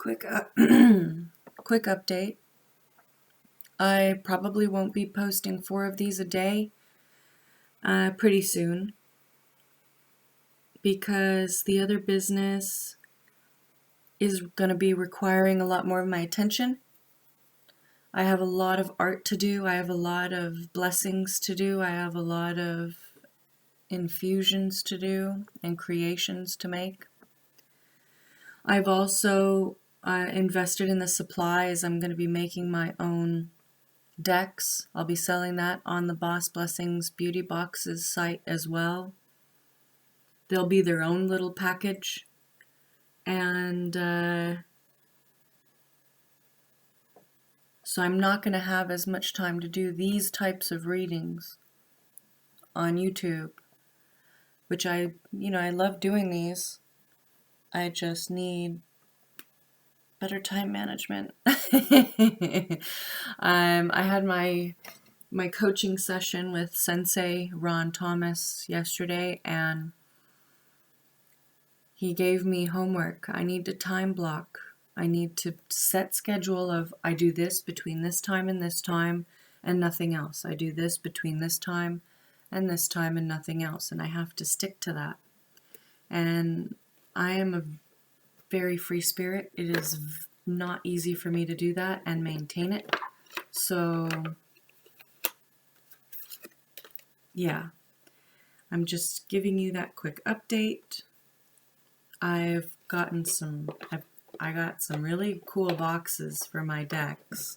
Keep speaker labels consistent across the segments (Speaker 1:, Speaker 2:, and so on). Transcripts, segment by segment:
Speaker 1: Quick, quick update. I probably won't be posting 4 of these a day pretty soon because the other business is going to be requiring a lot more of my attention. I have a lot of art to do. I have a lot of blessings to do. I have a lot of infusions to do and creations to make. I've also invested in the supplies. I'm going to be making my own decks. I'll be selling that on the Boss Blessings Beauty Boxes site as well. They'll be their own little package. And so I'm not going to have as much time to do these types of readings on YouTube, which I love doing these. I just need better time management. I had my coaching session with Sensei Ron Thomas yesterday, and he gave me homework. I need to time block. I need to set schedule of I do this between this time and nothing else. I do this between this time and nothing else, and I have to stick to that. And I am a very free spirit. It is not easy for me to do that and maintain it. So, yeah, I'm just giving you that quick update. I got some really cool boxes for my decks,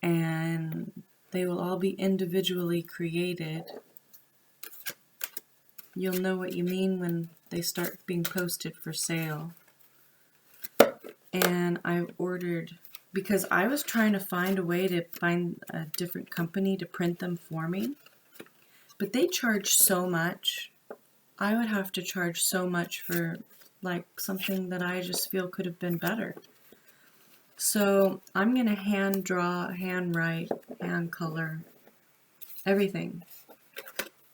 Speaker 1: and they will all be individually created. You'll know what you mean when they start being posted for sale. And I've ordered, because I was trying to find a way to find a different company to print them for me, but they charge so much. I would have to charge so much for like something that I just feel could have been better. So I'm going to hand draw, hand write, hand color, everything.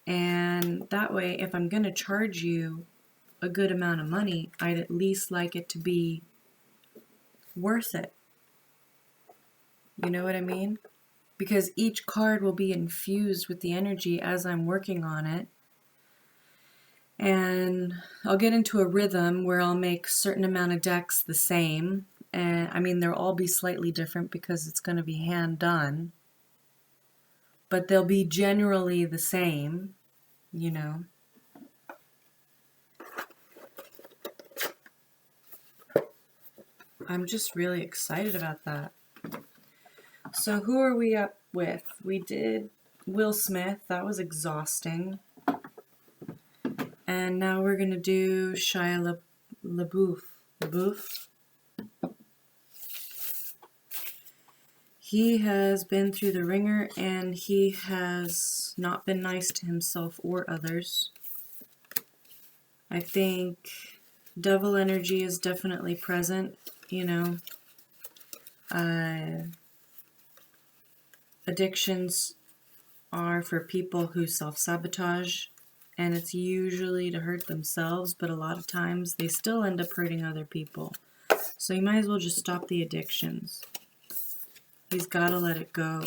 Speaker 1: And that way, if I'm going to charge you a good amount of money, I'd at least like it to be worth it. You know what I mean? Because each card will be infused with the energy as I'm working on it. And I'll get into a rhythm where I'll make a certain amount of decks the same. And I mean, they'll all be slightly different because it's going to be hand done. But they'll be generally the same, you know. I'm just really excited about that. So who are we up with? We did Will Smith. That was exhausting. And now we're going to do Shia La Beouf. He has been through the ringer, and he has not been nice to himself or others. I think devil energy is definitely present, you know. Addictions are for people who self-sabotage, and it's usually to hurt themselves, but a lot of times they still end up hurting other people. So you might as well just stop the addictions. He's got to let it go.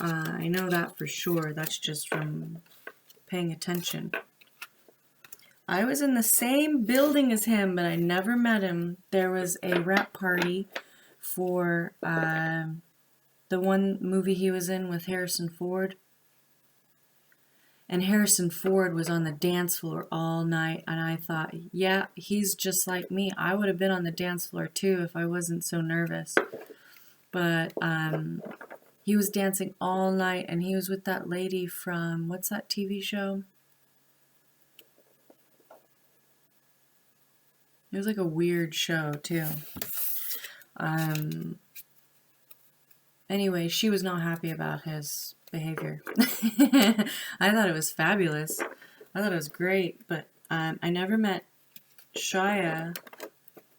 Speaker 1: I know that for sure. That's just from paying attention. I was in the same building as him, but I never met him. There was a rap party for the one movie he was in with Harrison Ford. And Harrison Ford was on the dance floor all night, and I thought, yeah, he's just like me. I would have been on the dance floor too if I wasn't so nervous. But he was dancing all night, and he was with that lady from, what's that TV show? It was like a weird show too. Anyway, she was not happy about his behavior. I thought it was fabulous. I thought it was great, but I never met Shia.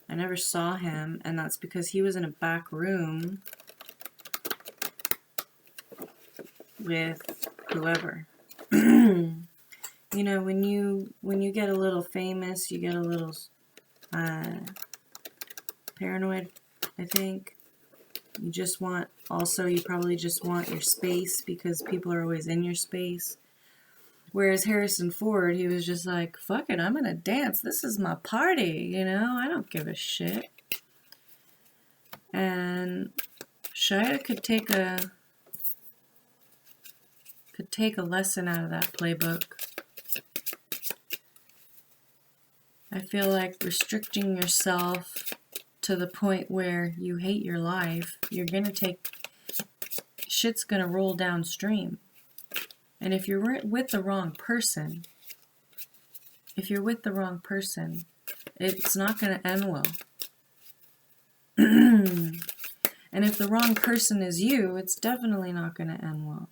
Speaker 1: I never saw him, and that's because he was in a back room with whoever. You know, when you get a little famous, you get a little paranoid, I think. You just want, also you probably just want your space because people are always in your space. Whereas Harrison Ford, he was just like, fuck it, I'm gonna dance. This is my party, you know? I don't give a shit. And Shia could take a lesson out of that playbook. I feel like restricting yourself to the point where you hate your life, shit's gonna roll downstream. And if you're with the wrong person, it's not gonna end well. And if the wrong person is you, it's definitely not gonna end well.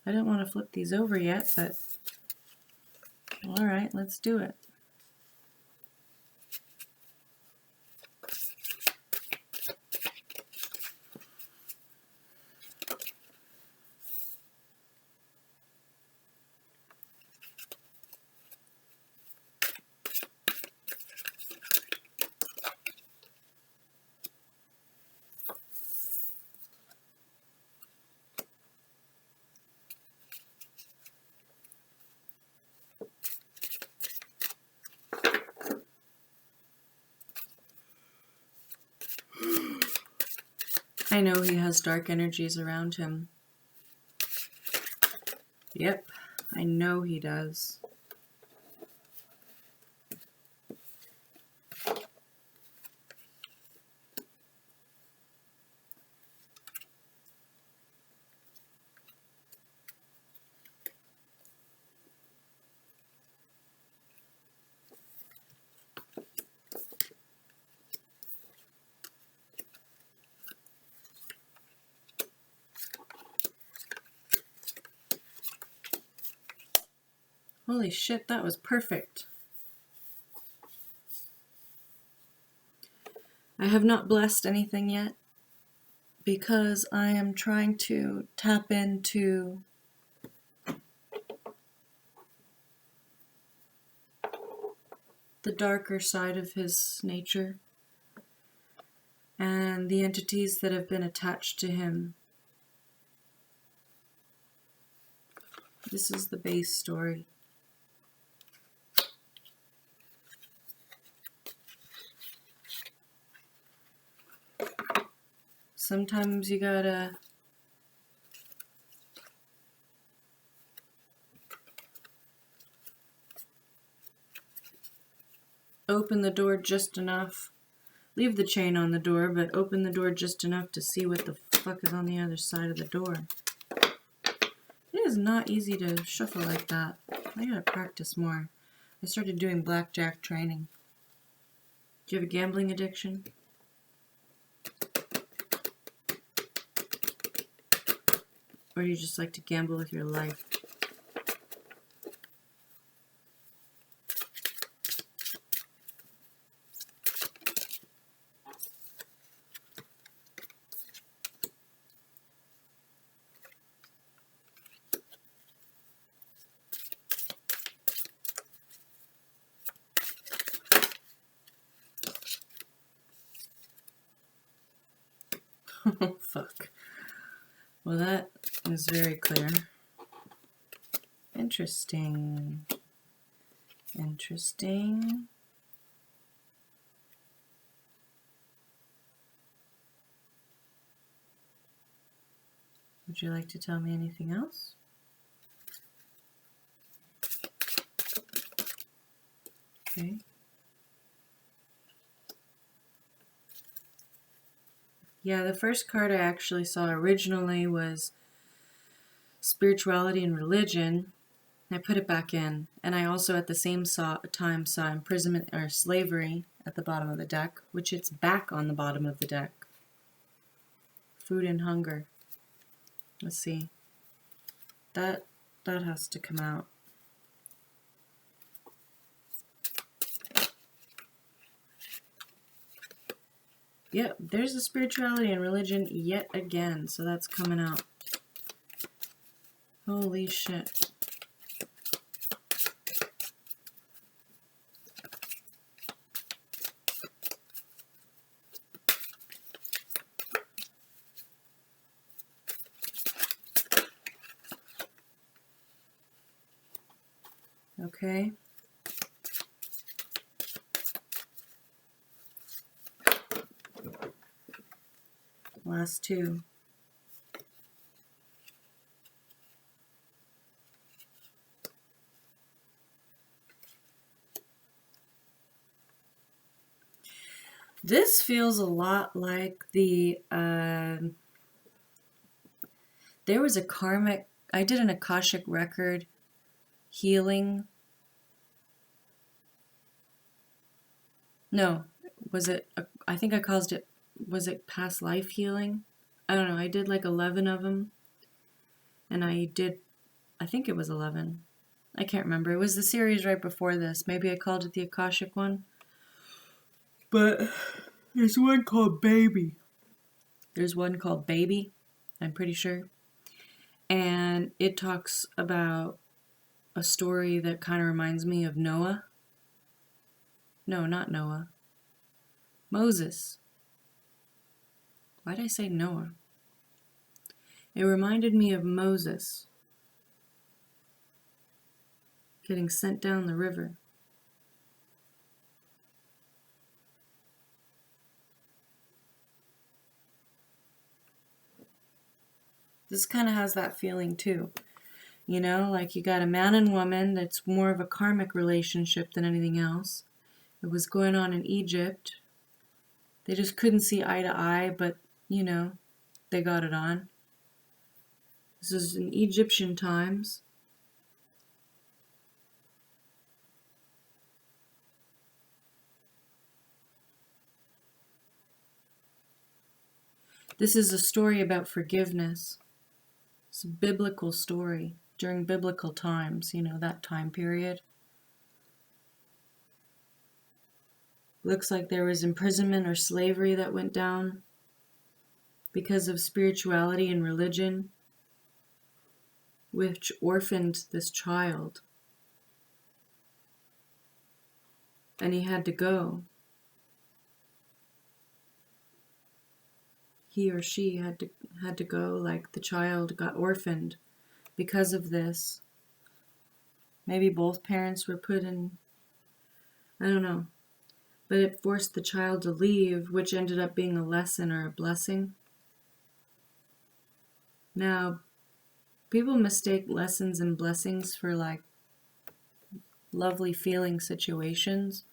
Speaker 1: I don't want to flip these over yet, but alright, let's do it. I know he has dark energies around him. Yep, I know he does. Holy shit, that was perfect. I have not blessed anything yet because I am trying to tap into the darker side of his nature and the entities that have been attached to him. This is the base story. Sometimes you gotta open the door just enough. Leave the chain on the door, but open the door just enough to see what the fuck is on the other side of the door. It is not easy to shuffle like that. I gotta practice more. I started doing blackjack training. Do you have a gambling addiction? Or do you just like to gamble with your life? Oh, fuck. Well, that is very clear. Interesting. Interesting. Would you like to tell me anything else? Okay. Yeah, the first card I actually saw originally was spirituality and religion. I put it back in, and I also at the same time saw imprisonment or slavery at the bottom of the deck, which it's back on the bottom of the deck. Food and hunger. Let's see. That has to come out. Yep, there's the spirituality and religion yet again, so that's coming out. Holy shit. Okay? Last two. This feels a lot like there was a karmic, I did an Akashic record healing. No, was it, I think I caused it, was it past life healing? I don't know, I did like 11 of them. And I think it was 11. I can't remember. It was the series right before this. Maybe I called it the Akashic one. But there's one called Baby. There's one called Baby, I'm pretty sure. And it talks about a story that kind of reminds me of Noah. No, not Noah. Moses. Why did I say Noah? It reminded me of Moses getting sent down the river. This kind of has that feeling too. You know, like you got a man and woman that's more of a karmic relationship than anything else. It was going on in Egypt. They just couldn't see eye to eye, but, you know, they got it on. This is in Egyptian times. This is a story about forgiveness. It's a biblical story during biblical times, you know, that time period. Looks like there was imprisonment or slavery that went down because of spirituality and religion, which orphaned this child. And he had to go. He or she had to go, like the child got orphaned because of this. Maybe both parents were put in, I don't know. But it forced the child to leave, which ended up being a lesson or a blessing. Now, people mistake lessons and blessings for like lovely feeling situations,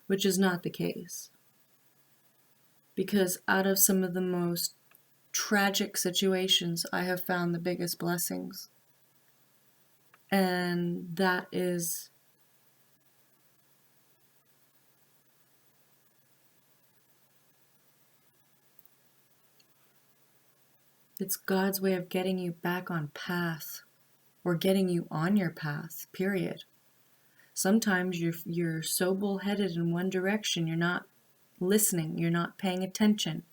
Speaker 1: which is not the case. Because out of some of the most tragic situations, I have found the biggest blessings. And that is it's God's way of getting you back on path, or getting you on your path, period. Sometimes you're so bullheaded in one direction, you're not listening, you're not paying attention.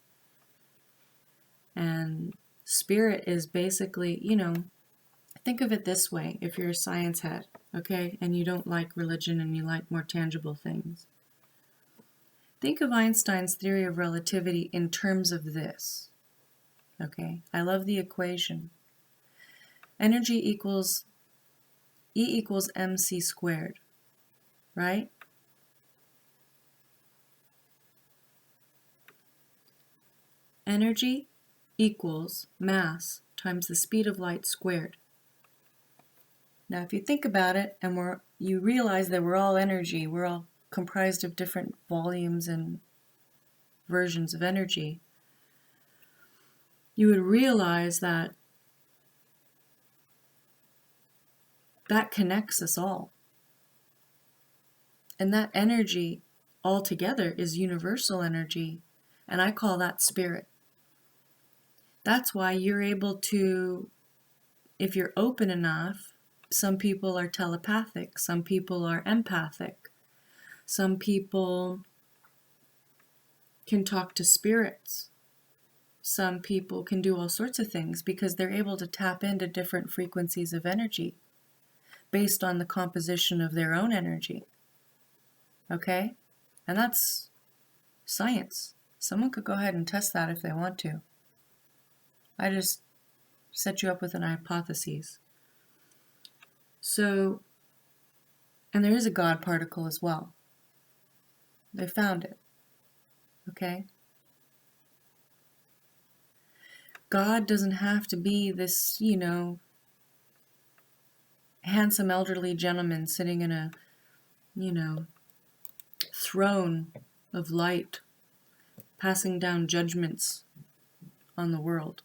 Speaker 1: And spirit is basically, you know, think of it this way, if you're a science head, okay, and you don't like religion and you like more tangible things. Think of Einstein's theory of relativity in terms of this, okay? I love the equation. Energy equals E equals mc squared, right? Energy equals mass times the speed of light squared. Now, if you think about it, and you realize that we're all energy, we're all comprised of different volumes and versions of energy, you would realize that that connects us all. And that energy altogether is universal energy, and I call that spirit. That's why you're able to, if you're open enough, some people are telepathic, some people are empathic, some people can talk to spirits, some people can do all sorts of things because they're able to tap into different frequencies of energy based on the composition of their own energy. Okay? And that's science. Someone could go ahead and test that if they want to. I just set you up with an hypothesis. So And there is a God particle as well. They found it. Okay? God doesn't have to be this, handsome elderly gentleman sitting in a, throne of light, passing down judgments on the world.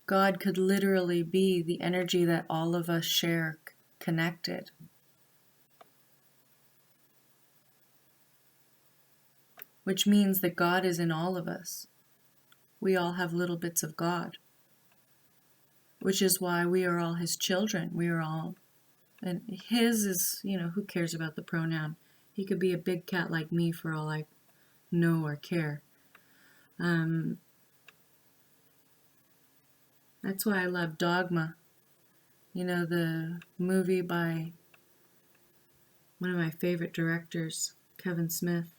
Speaker 1: God could literally be the energy that all of us share connected. Which means that God is in all of us. We all have little bits of God. Which is why we are all his children. We are all, and his is, who cares about the pronoun? He could be a big cat like me for all I know or care. That's why I love Dogma. The movie by one of my favorite directors, Kevin Smith.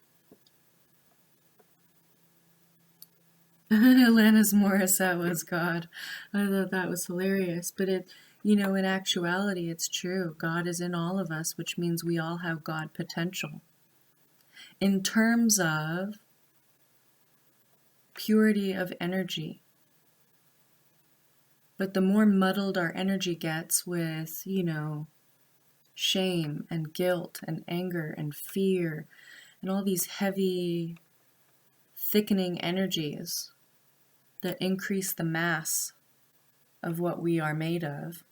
Speaker 1: Alanis Morissette was God. I thought that was hilarious. But in actuality, it's true. God is in all of us, which means we all have God potential. In terms of purity of energy. But the more muddled our energy gets with, shame and guilt and anger and fear and all these heavy, thickening energies that increase the mass of what we are made of,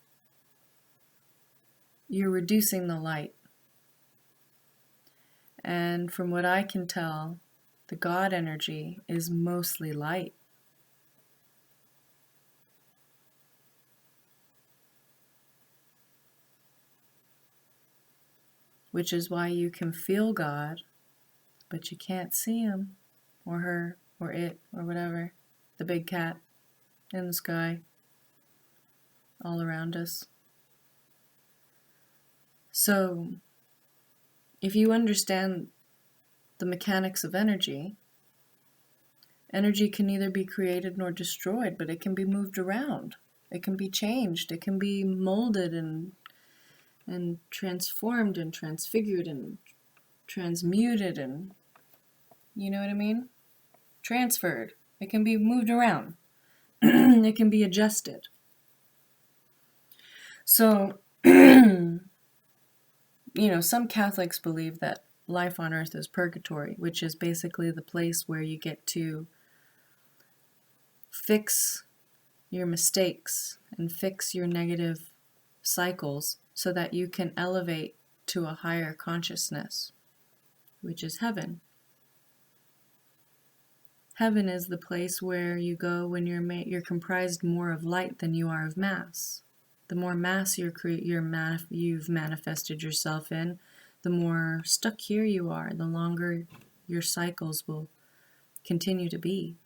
Speaker 1: you're reducing the light. And from what I can tell, the God energy is mostly light. Which is why you can feel God, but you can't see him or her or it or whatever, the big cat in the sky all around us. So, if you understand the mechanics of energy, energy can neither be created nor destroyed, but it can be moved around. It can be changed. It can be molded and transformed and transfigured and transmuted and, you know what I mean? Transferred. It can be moved around. It can be adjusted. So, some Catholics believe that life on earth is purgatory, which is basically the place where you get to fix your mistakes and fix your negative cycles so that you can elevate to a higher consciousness, which is heaven. Heaven is the place where you go when you're comprised more of light than you are of mass. The more mass you've manifested yourself in, the more stuck here you are, the longer your cycles will continue to be.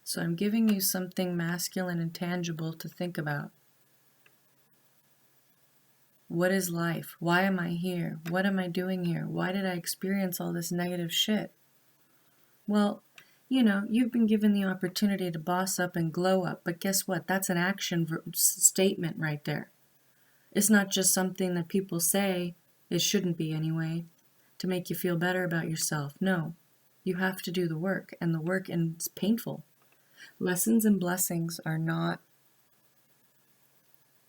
Speaker 1: So I'm giving you something masculine and tangible to think about. What is life? Why am I here? What am I doing here? Why did I experience all this negative shit? Well, you've been given the opportunity to boss up and glow up, but guess what? That's an action statement right there. It's not just something that people say, it shouldn't be anyway, to make you feel better about yourself. No, you have to do the work, and the work, and it's painful. Lessons and blessings are not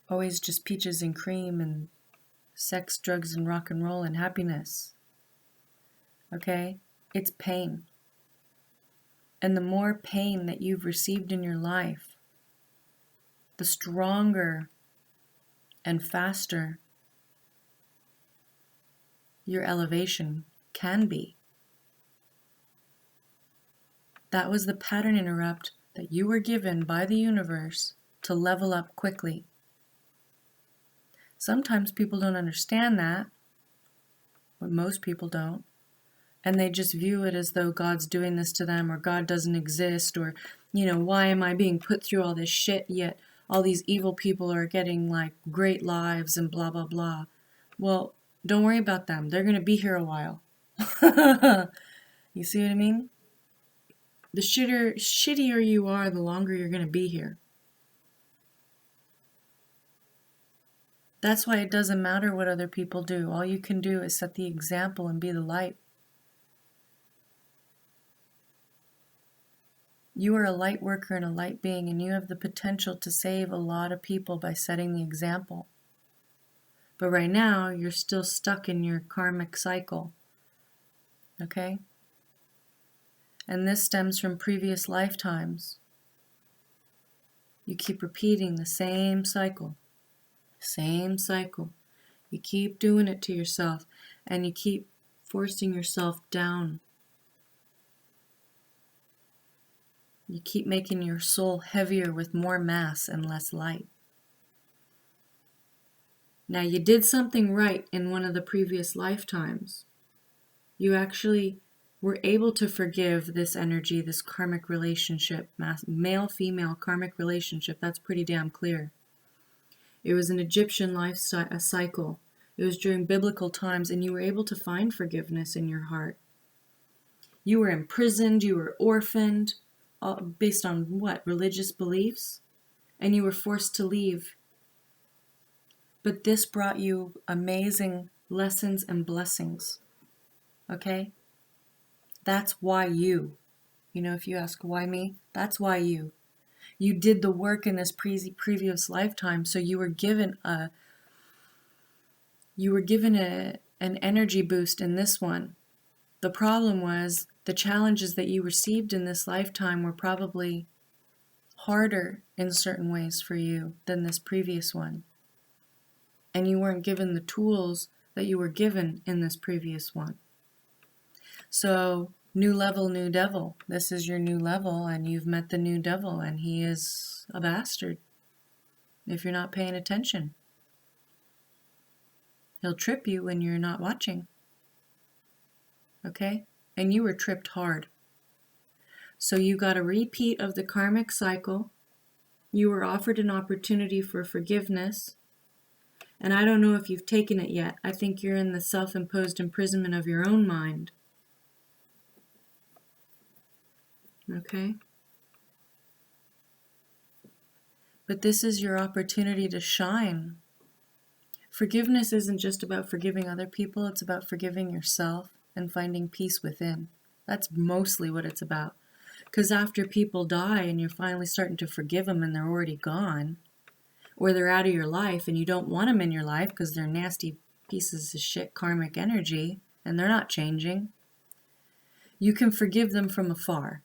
Speaker 1: always just peaches and cream and sex, drugs, and rock and roll and happiness. Okay? It's pain. And the more pain that you've received in your life, the stronger and faster your elevation can be. That was the pattern interrupt that you were given by the universe to level up quickly. Sometimes people don't understand that, but most people don't. And they just view it as though God's doing this to them, or God doesn't exist, or, why am I being put through all this shit, yet all these evil people are getting, great lives and blah, blah, blah. Well, don't worry about them. They're going to be here a while. You see what I mean? The shittier you are, the longer you're going to be here. That's why it doesn't matter what other people do. All you can do is set the example and be the light. You are a light worker and a light being, and you have the potential to save a lot of people by setting the example. But right now, you're still stuck in your karmic cycle. Okay? And this stems from previous lifetimes. You keep repeating the same cycle. Same cycle. You keep doing it to yourself, and you keep forcing yourself down. You keep making your soul heavier with more mass and less light. Now, you did something right in one of the previous lifetimes. You actually were able to forgive this energy, this karmic relationship, male-female karmic relationship. That's pretty damn clear. It was an Egyptian cycle. It was during biblical times, and you were able to find forgiveness in your heart. You were imprisoned, you were orphaned, based on what? Religious beliefs? And you were forced to leave. But this brought you amazing lessons and blessings. Okay? That's why you. You know, if you ask why me, that's why you. You did the work in this previous lifetime, so you were given an energy boost in this one. The problem was the challenges that you received in this lifetime were probably harder in certain ways for you than this previous one. And you weren't given the tools that you were given in this previous one. So, new level, new devil. This is your new level, and you've met the new devil, and he is a bastard if you're not paying attention. He'll trip you when you're not watching. Okay? And you were tripped hard. So you got a repeat of the karmic cycle. You were offered an opportunity for forgiveness. And I don't know if you've taken it yet. I think you're in the self-imposed imprisonment of your own mind. Okay? But this is your opportunity to shine. Forgiveness isn't just about forgiving other people. It's about forgiving yourself and finding peace within. That's mostly what it's about. Because after people die and you're finally starting to forgive them and they're already gone, or they're out of your life and you don't want them in your life because they're nasty pieces of shit karmic energy and they're not changing, you can forgive them from afar.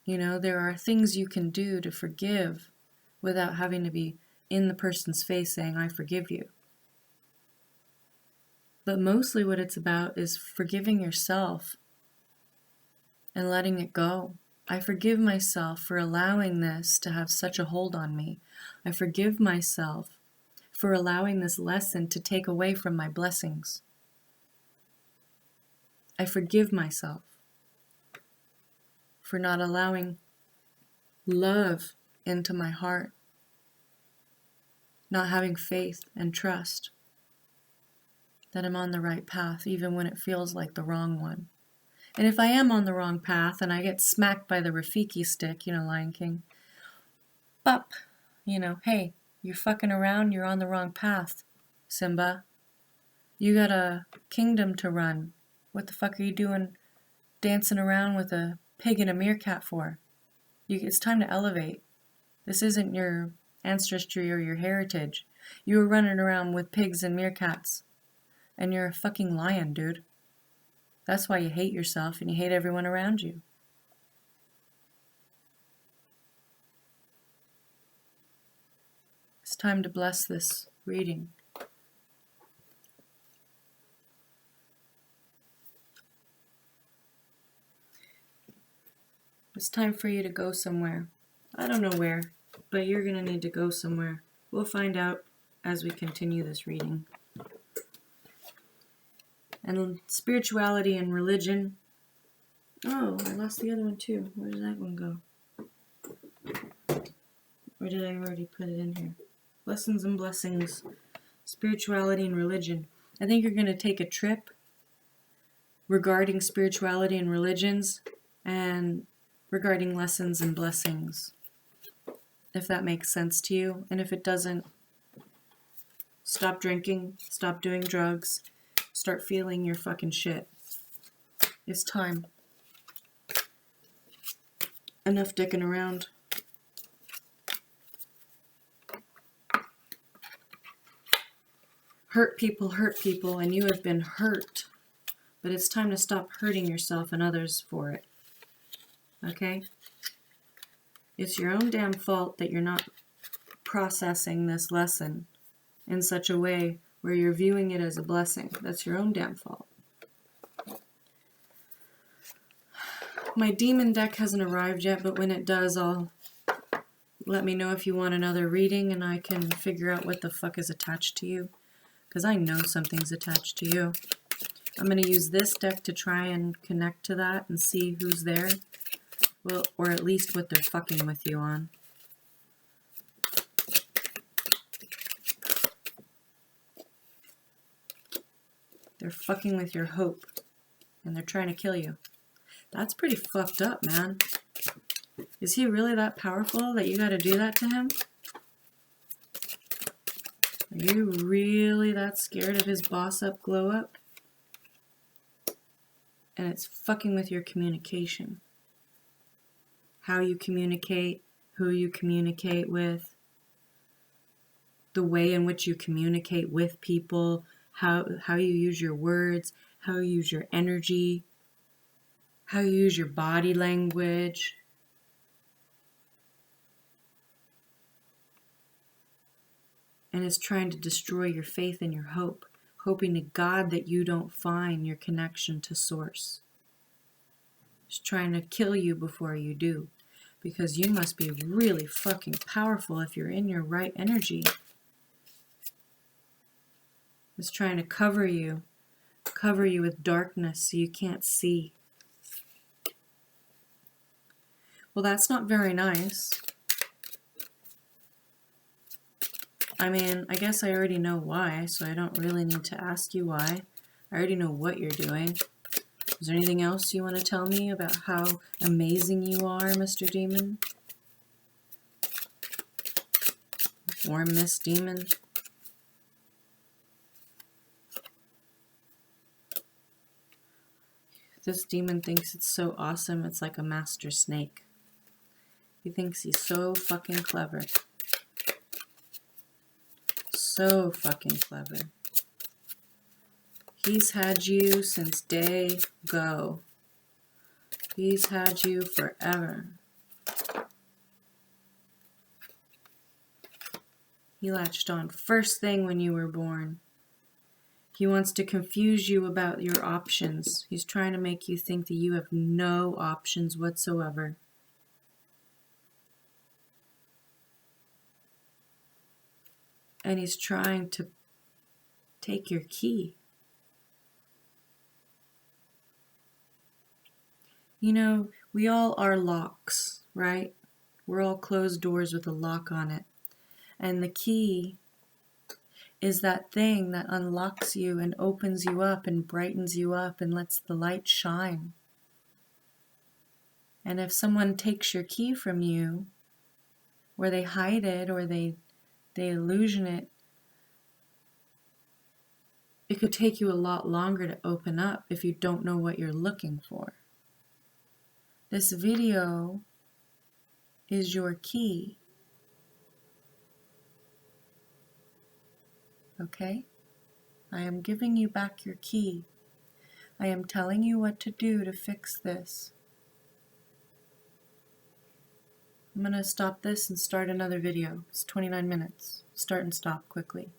Speaker 1: You know, there are things you can do to forgive without having to be in the person's face saying, I forgive you. But mostly what it's about is forgiving yourself and letting it go. I forgive myself for allowing this to have such a hold on me. I forgive myself for allowing this lesson to take away from my blessings. I forgive myself for not allowing love into my heart, not having faith and trust that I'm on the right path, even when it feels like the wrong one. And if I am on the wrong path and I get smacked by the Rafiki stick, you know, Lion King, bop, you know, hey, you're fucking around, you're on the wrong path, Simba. You got a kingdom to run. What the fuck are you doing dancing around with a pig and a meerkat for? It's time to elevate. This isn't your ancestry or your heritage. You were running around with pigs and meerkats. And you're a fucking lion, dude. That's why you hate yourself and you hate everyone around you. It's time to bless this reading. It's time for you to go somewhere. I don't know where, but you're going to need to go somewhere. We'll find out as we continue this reading. And spirituality and religion. Oh, I lost the other one too. Where did that one go? Or did I already put it in here? Lessons and blessings. Spirituality and religion. I think you're going to take a trip regarding spirituality and religions and regarding lessons and blessings, if that makes sense to you. And if it doesn't, stop drinking, stop doing drugs, start feeling your fucking shit. It's time. Enough dicking around. Hurt people, and you have been hurt. But it's time to stop hurting yourself and others for it. Okay? It's your own damn fault that you're not processing this lesson in such a way where you're viewing it as a blessing. That's your own damn fault. My demon deck hasn't arrived yet, but when it does, let me know if you want another reading and I can figure out what the fuck is attached to you. Because I know something's attached to you. I'm going to use this deck to try and connect to that and see who's there. Well, or at least what they're fucking with you on. They're fucking with your hope. And they're trying to kill you. That's pretty fucked up, man. Is he really that powerful that you gotta do that to him? Are you really that scared of his boss up, glow up? And it's fucking with your communication. How you communicate, who you communicate with, the way in which you communicate with people, how you use your words, how you use your energy, how you use your body language. And it's trying to destroy your faith and your hope, hoping to God that you don't find your connection to Source. It's trying to kill you before you do, because you must be really fucking powerful if you're in your right energy. It's trying to cover you with darkness so you can't see. Well, that's not very nice. I mean, I guess I already know why, so I don't really need to ask you why. I already know what you're doing. Is there anything else you want to tell me about how amazing you are, Mr. Demon? Or Miss Demon? This demon thinks it's so awesome, it's like a master snake. He thinks he's so fucking clever. So fucking clever. He's had you since day go. He's had you forever. He latched on first thing when you were born. He wants to confuse you about your options. He's trying to make you think that you have no options whatsoever. And he's trying to take your key. You know, we all are locks, right? We're all closed doors with a lock on it. And the key is that thing that unlocks you and opens you up and brightens you up and lets the light shine. And if someone takes your key from you, or they hide it, or they illusion it, it could take you a lot longer to open up if you don't know what you're looking for. This video is your key. Okay? I am giving you back your key. I am telling you what to do to fix this. I'm going to stop this and start another video. It's 29 minutes. Start and stop quickly.